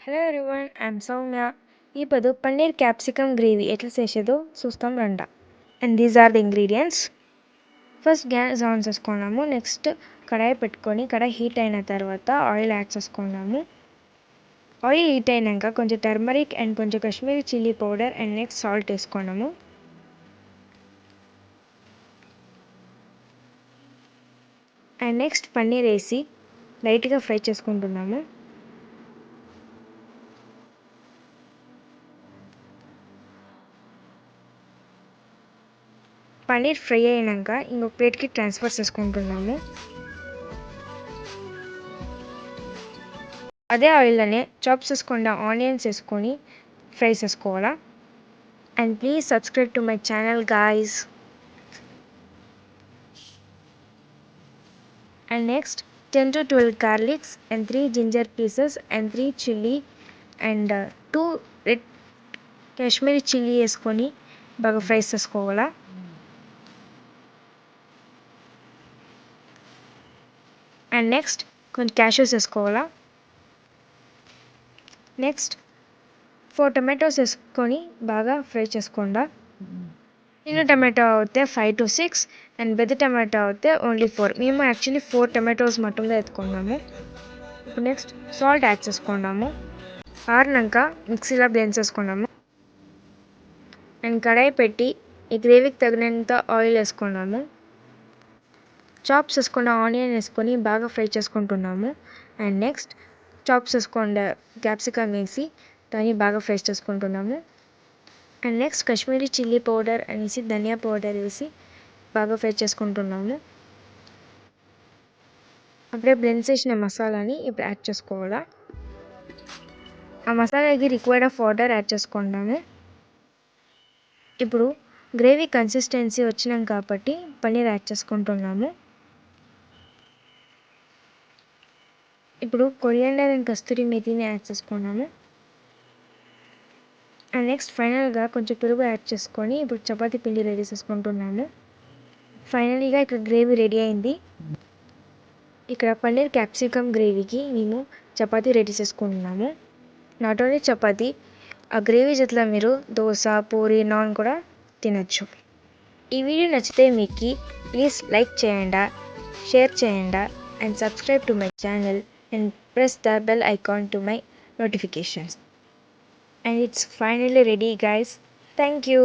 Hello everyone, I'm Soumya. ఇప్పుడు paneer capsicum gravy ఎట్లా చేసేదో చూస్తాం రండి. And these are the ingredients. First gas on చేసుకున్నాము. నెక్స్ట్ కడాయి పెట్టుకొని కడాయి హీట్ అయిన తర్వాత ఆయిల్ యాడ్ చేసుకున్నాము. ఆయిల్ హీట్ అయినాక కొంచెం టర్మరిక్ అండ్ కొంచెం Kashmiri chilli powder and next salt వేసుకున్నాము. అండ్ నెక్స్ట్ పన్నీర్ వేసి లైట్గా ఫ్రై చేసుకుంటున్నాము. పన్నీర్ ఫ్రై అయినాక ఇంకొక ప్లేట్కి ట్రాన్స్ఫర్ చేసుకుంటున్నాము. అదే ఆయిల్లోనే చాప్ చేసుకున్న ఆనియన్స్ వేసుకొని ఫ్రై చేసుకోవాలా. And please subscribe to my channel guys. And next 10 to 12 garlics and 3 ginger pieces and 3 chilli and 2 red Kashmiri chilli వేసుకొని బాగా ఫ్రై చేసుకోవాలా. అండ్ నెక్స్ట్ కొంచెం క్యాషూస్ వేసుకోవాలా. నెక్స్ట్ 4 టమాటోస్ వేసుకొని బాగా ఫ్రై చేసుకోండా. చిన్న టమాటో అయితే 5 to 6 అండ్ పెద్ద టమాటో అయితే ఓన్లీ 4. మేము యాక్చువల్లీ 4 టమాటోస్ మటంలో ఎత్తుకున్నాము. ఇప్పుడు నెక్స్ట్ సాల్ట్ యాడ్ చేసుకున్నాము. ఆరినాక మిక్సీలో బ్లెండ్ చేసుకున్నాము. అండ్ కడాయి పెట్టి ఈ గ్రేవీకి తగినంత ఆయిల్ వేసుకున్నాము. చాప్ చేసుకున్న ఆనియన్ వేసుకొని బాగా ఫ్రై చేసుకుంటున్నాము. అండ్ నెక్స్ట్ చాప్ చేసుకున్న క్యాప్సికమ్ వేసి దాన్ని బాగా ఫ్రై చేసుకుంటున్నాము. And next Kashmiri chilli powder అనేసి ధనియా పౌడర్ వేసి బాగా ఫ్రై చేసుకుంటున్నాము. అప్పుడే బ్లెండ్ చేసిన మసాలాని ఇప్పుడు యాడ్ చేసుకోవాలా. ఆ మసాలాకి రిక్వైర్డ్ ఆఫ్ వాటర్ యాడ్ చేసుకుంటాము. ఇప్పుడు గ్రేవీ కన్సిస్టెన్సీ వచ్చినాం కాబట్టి పన్నీర్ యాడ్ చేసుకుంటున్నాము. ఇప్పుడు కొరియాండర్ అండ్ కస్తూరి మేతిని యాడ్ చేసుకున్నాము. అండ్ నెక్స్ట్ ఫైనల్గా కొంచెం పెరుగు యాడ్ చేసుకొని ఇప్పుడు చపాతీ పిండి రెడీ చేసుకుంటున్నాము. ఫైనలీగా ఇక్కడ గ్రేవీ రెడీ అయింది. ఇక్కడ పన్నీర్ క్యాప్సికమ్ గ్రేవీకి మేము చపాతీ రెడీ చేసుకుంటున్నాము. నాట్ ఓన్లీ చపాతీ, ఆ గ్రేవీ జతలో మీరు దోశ, పూరి, నాన్ కూడా తినచ్చు. ఈ వీడియో నచ్చితే మీకు ప్లీజ్ లైక్ చేయండి, షేర్ చేయండి and subscribe to my channel and press the bell icon to my notifications. And it's finally ready guys. Thank you.